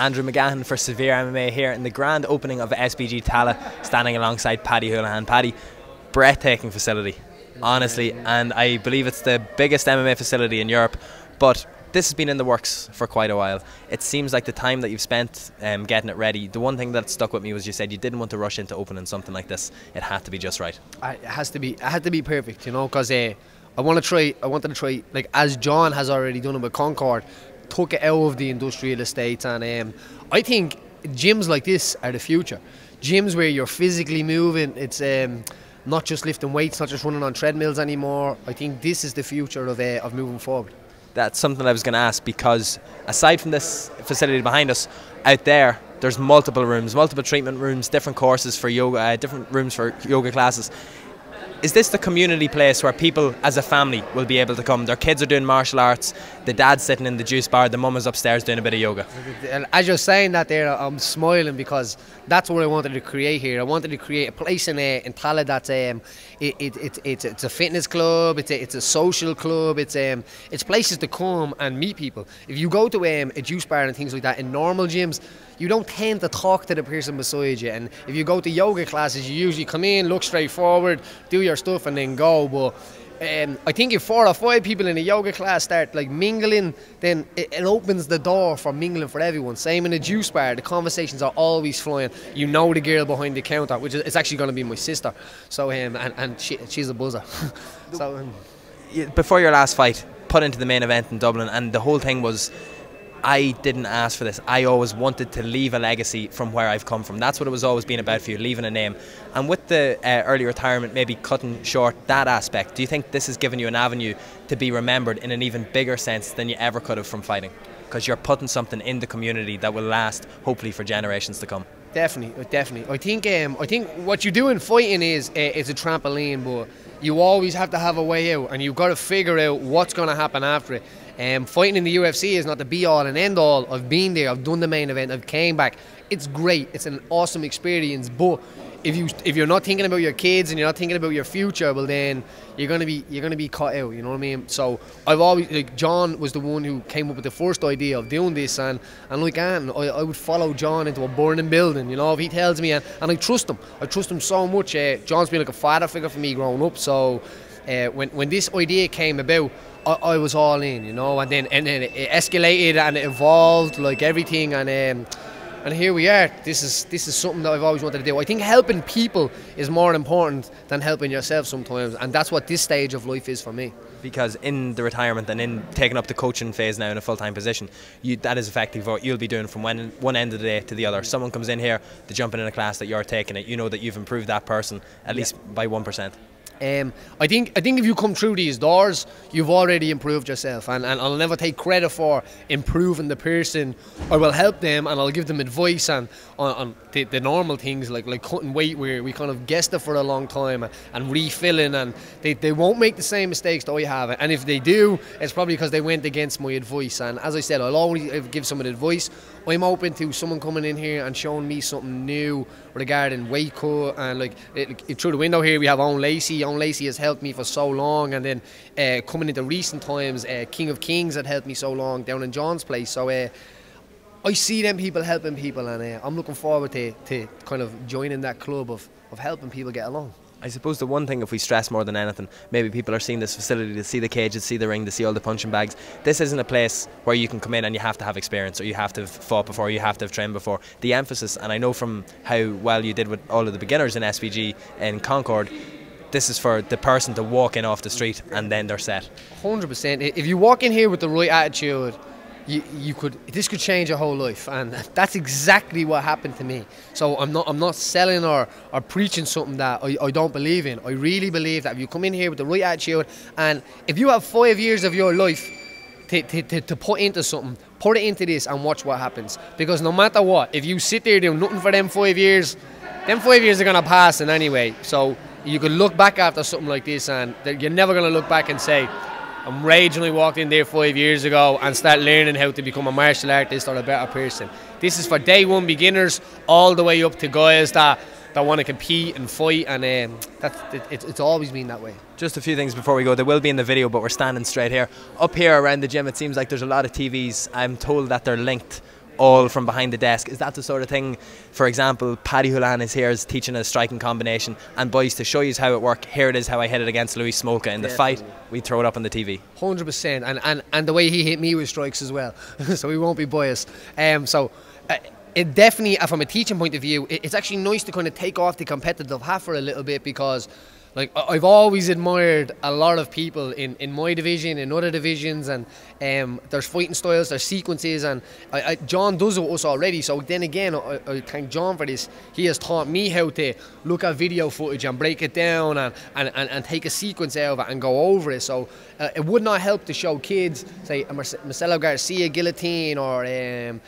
Andrew McGahan for SevereMMA here in the grand opening of SBG Tallaght, standing alongside Paddy Holohan. Paddy, breathtaking facility, honestly, and I believe it's the biggest MMA facility in Europe, but this has been in the works for quite a while. It seems like the time that you've spent getting it ready, the one thing that stuck with me was you said you didn't want to rush into opening something like this. It had to be just right. It had to be perfect, you know, because I wanted to try, like as John has already done it with Concord, took it out of the industrial estates, and I think gyms like this are the future. Gyms where you're physically moving, it's not just lifting weights, not just running on treadmills anymore. I think this is the future of moving forward. That's something I was going to ask, because aside from this facility behind us, out there there's multiple rooms, multiple treatment rooms, different courses for yoga, different rooms for yoga classes. Is this the community place where people as a family will be able to come? Their kids are doing martial arts, the dad's sitting in the juice bar, the mum is upstairs doing a bit of yoga. As you're saying that there, I'm smiling because that's what I wanted to create here. I wanted to create a place in Tallaght that's it's a fitness club, it's a social club, it's places to come and meet people. If you go to a juice bar and things like that in normal gyms, you don't tend to talk to the person beside you, and if you go to yoga classes, you usually come in, look straight forward, do your stuff and then go. But I think if 4 or 5 people in a yoga class start like mingling, then it opens the door for mingling for everyone. Same in a juice bar, the conversations are always flying. You know the girl behind the counter, which is, it's actually going to be my sister. So and she's a buzzer. So before your last fight, put into the main event in Dublin, and the whole thing was, I didn't ask for this. I always wanted to leave a legacy from where I've come from. That's what it was always been about for you, leaving a name. And with the early retirement maybe cutting short that aspect, do you think this has given you an avenue to be remembered in an even bigger sense than you ever could have from fighting? Because you're putting something in the community that will last, hopefully, for generations to come. Definitely. I think what you do in fighting is it's a trampoline, but you always have to have a way out, and you've got to figure out what's going to happen after it. Fighting in the UFC is not the be-all and end-all. I've been there, I've done the main event, I've came back. It's great, it's an awesome experience, but if you're not thinking about your kids and you're not thinking about your future, well then you're gonna be caught out, you know what I mean? So I've always, like, John was the one who came up with the first idea of doing this, and like Anne, I would follow John into a burning building, you know, if he tells me, and I trust him so much. John's been like a father figure for me growing up, so when this idea came about, I was all in, you know, and then it escalated and it evolved like everything, and here we are. This is something that I've always wanted to do. I think helping people is more important than helping yourself sometimes, and that's what this stage of life is for me. Because in the retirement and in taking up the coaching phase now in a full-time position, that is effectively what you'll be doing from one end of the day to the other. Someone comes in here, they're jumping in a class that you're taking it, you know that you've improved that person at least by 1%. I think if you come through these doors, you've already improved yourself, and I'll never take credit for improving the person. I will help them and I'll give them advice on the normal things like cutting weight, where we kind of guessed it for a long time, and refilling, and they won't make the same mistakes that I have, and if they do, it's probably because they went against my advice. And as I said, I'll always give someone advice. I'm open to someone coming in here and showing me something new regarding weight cut, and like through the window here we have Owen Lacey. Owen Lacey has helped me for so long, and then coming into recent times, King of Kings had helped me so long down in John's place. So I see them people helping people, and I'm looking forward to kind of joining that club of helping people get along. I suppose the one thing, if we stress more than anything, maybe people are seeing this facility to see the cages, see the ring, to see all the punching bags. This isn't a place where you can come in and you have to have experience, or you have to have fought before, you have to have trained before. The emphasis, and I know from how well you did with all of the beginners in SBG in Concord, this is for the person to walk in off the street and then they're set. 100%. If you walk in here with the right attitude, this could change your whole life, and that's exactly what happened to me. So I'm not selling or preaching something that I don't believe in. I really believe that if you come in here with the right attitude, and if you have 5 years of your life to put into something, put it into this and watch what happens. Because no matter what, if you sit there doing nothing for them 5 years, them 5 years are going to pass in anyway. So you could look back after something like this, and you're never going to look back and say, I'm raging I walked in there 5 years ago, and start learning how to become a martial artist or a better person. This is for day one beginners all the way up to guys that want to compete and fight, and it's always been that way. Just a few things before we go. They will be in the video, but we're standing straight here. Up here around the gym, it seems like there's a lot of TVs. I'm told that they're linked all from behind the desk. Is that the sort of thing, for example, Paddy Holohan is here is teaching a striking combination, and boys, to show you how it works, here it is how I hit it against Louis Smolka in the fight, we throw it up on the TV. 100%, and the way he hit me with strikes as well, so we won't be biased. It definitely, from a teaching point of view, it's actually nice to kind of take off the competitive hat for a little bit, because like I've always admired a lot of people in my division, in other divisions, and there's fighting styles, there's sequences, and John does it with us already. So then again, I thank John for this. He has taught me how to look at video footage and break it down and take a sequence out of it and go over it. So it would not help to show kids, say, a Marcelo Garcia guillotine or a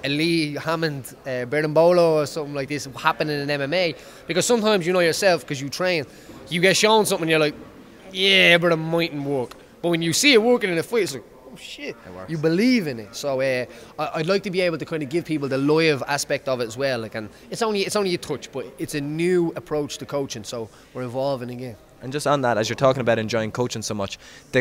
Lee Hammond Berimbolo or something like this happening in MMA, because sometimes, you know yourself, because you train, you get shown something and you're like, yeah, but it mightn't work. But when you see it working in a fight, it's like, oh shit, you believe in it. So I'd like to be able to kind of give people the live aspect of it as well. Like, and it's only a touch, but it's a new approach to coaching, so we're evolving again. And just on that, as you're talking about enjoying coaching so much,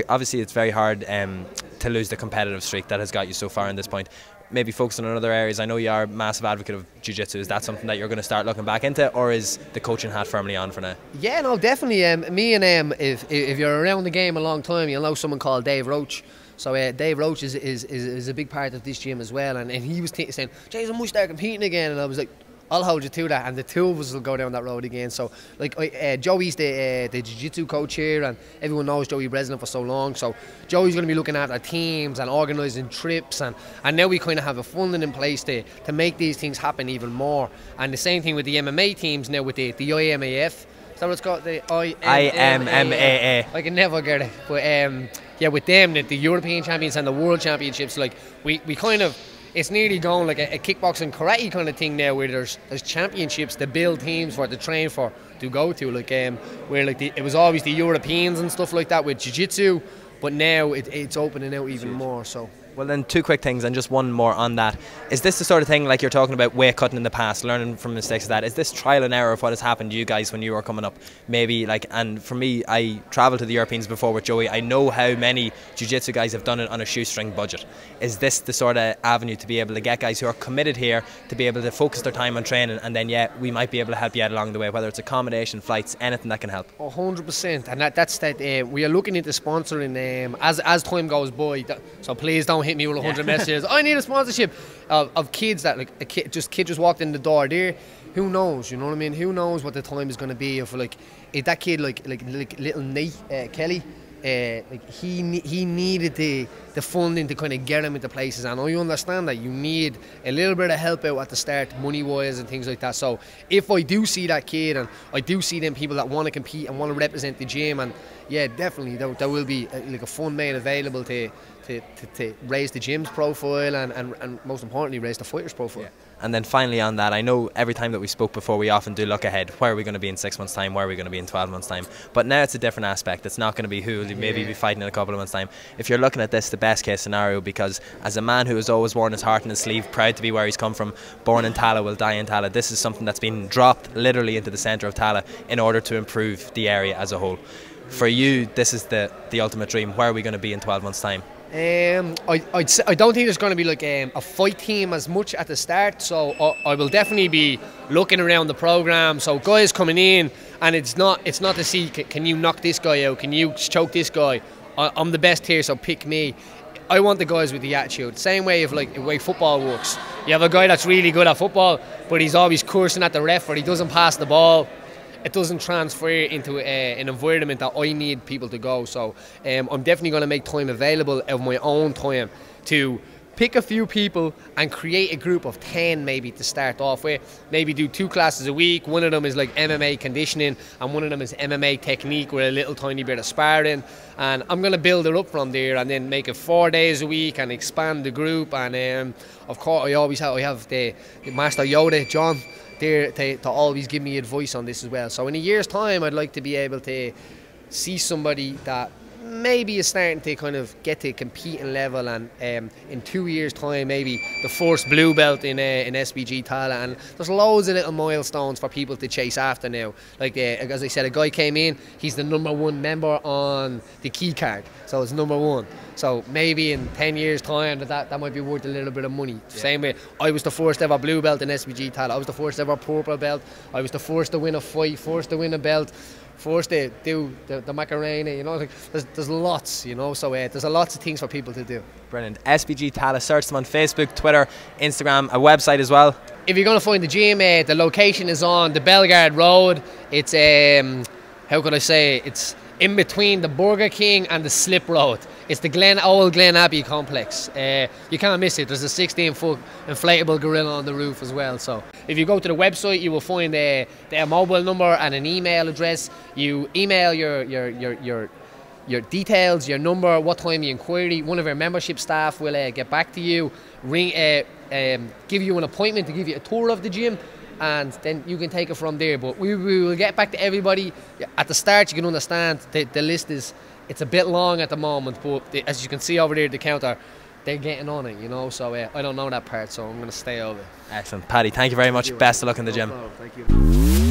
obviously it's very hard to lose the competitive streak that has got you so far in this point. Maybe focusing on other areas. I know you are a massive advocate of jiu-jitsu. Is that something that you're going to start looking back into, or is the coaching hat firmly on for now? Yeah, no, definitely. Me and if you're around the game a long time, you'll know someone called Dave Roach. So Dave Roach is a big part of this gym as well, and he was saying, Jason, we start competing again, and I was like, I'll hold you to that, and the two of us will go down that road again. So, like, Joey's the jiu-jitsu coach here, and everyone knows Joey Breslin for so long. So, Joey's going to be looking at our teams and organising trips, and now we kind of have a funding in place to make these things happen even more. And the same thing with the MMA teams now with the IMAF. Is that what it's called? The IMMAA. I can never get it. But yeah, with them, the European Champions and the World Championships, like we kind of. It's nearly going like a kickboxing karate kind of thing now, where there's championships to build teams for, to train for, to go to. Like where like it was always the Europeans and stuff like that with jiu-jitsu, but now it's opening out even more. So. Well, then, two quick things, and just one more on that. Is this the sort of thing, like you're talking about weight cutting in the past, learning from mistakes of that? Is this trial and error of what has happened to you guys when you were coming up? Maybe, like, and for me, I travelled to the Europeans before with Joey. I know how many jiu-jitsu guys have done it on a shoestring budget. Is this the sort of avenue to be able to get guys who are committed here to be able to focus their time on training, and then, yeah, we might be able to help you out along the way, whether it's accommodation, flights, anything that can help? 100%, and that's that. We are looking into sponsoring as time goes by. So please don't hit me with 100 messages. I need a sponsorship of kids that, like, a kid just walked in the door there. Who knows? You know what I mean? Who knows what the time is going to be? If that kid like little Nate Kelly, like he needed the funding to kind of get him into places, and I understand that you need a little bit of help out at the start, money wise and things like that. So if I do see that kid, and I do see them people that want to compete and want to represent the gym, and yeah, definitely there will be like a fund made available to raise the gym's profile and most importantly raise the fighters' profile. Yeah. And then finally on that, I know every time that we spoke before, we often do look ahead. Where are we going to be in 6 months' time? Where are we going to be in 12 months' time? But now it's a different aspect. It's not going to be who will maybe be fighting in a couple of months' time. If you're looking at this, the best case scenario, because as a man who has always worn his heart on his sleeve, proud to be where he's come from, born in Tallaght, will die in Tallaght, this is something that's been dropped literally into the centre of Tallaght in order to improve the area as a whole. For you, this is the ultimate dream. Where are we going to be in 12 months' time? I don't think there's going to be like a fight team as much at the start, so I will definitely be looking around the program. So guys coming in, and it's not to see can you knock this guy out, can you choke this guy. I'm the best here, so pick me. I want the guys with the attitude. Same way of like the way football works. You have a guy that's really good at football, but he's always cursing at the ref, or he doesn't pass the ball. It doesn't transfer into an environment that I need people to go. So I'm definitely going to make time available of my own time to pick a few people and create a group of 10 maybe to start off with. Maybe do 2 classes a week. One of them is like MMA conditioning, and one of them is MMA technique with a little tiny bit of sparring. And I'm going to build it up from there, and then make it 4 days a week and expand the group. And of course, I have the Master Yoda, John, there to always give me advice on this as well. So in a year's time, I'd like to be able to see somebody that maybe is starting to kind of get to competing level, and in 2 years' time, maybe the first blue belt in SBG Tallaght. And there's loads of little milestones for people to chase after now. Like as I said, a guy came in, he's the #1 member on the key card, so it's #1. So maybe in 10 years' time that might be worth a little bit of money. Yeah. Same way, I was the first ever blue belt in SBG Tallaght. I was the first ever purple belt. I was the first to win a fight, first to win a belt, first to do the Macarena, you know. Like there's lots, you know, so there's a lots of things for people to do. Brilliant. SBG Tallaght, search them on Facebook, Twitter, Instagram, a website as well. If you're going to find the gym, the location is on the Bellegarde Road. It's, how could I say, it's in between the Burger King and the Slip Road. It's the old Glen Abbey complex. You can't miss it. There's a 16-foot inflatable gorilla on the roof as well. So if you go to the website, you will find their mobile number and an email address. You email your details, your number, what time you inquiry. One of our membership staff will get back to you, give you an appointment to give you a tour of the gym, and then you can take it from there. But we will get back to everybody. At the start, you can understand the list it's a bit long at the moment, but as you can see over there at the counter, they're getting on it, you know. So I don't know that part, so I'm going to stay over. Excellent. Paddy, thank you very much. Best of luck in the gym. Thank you.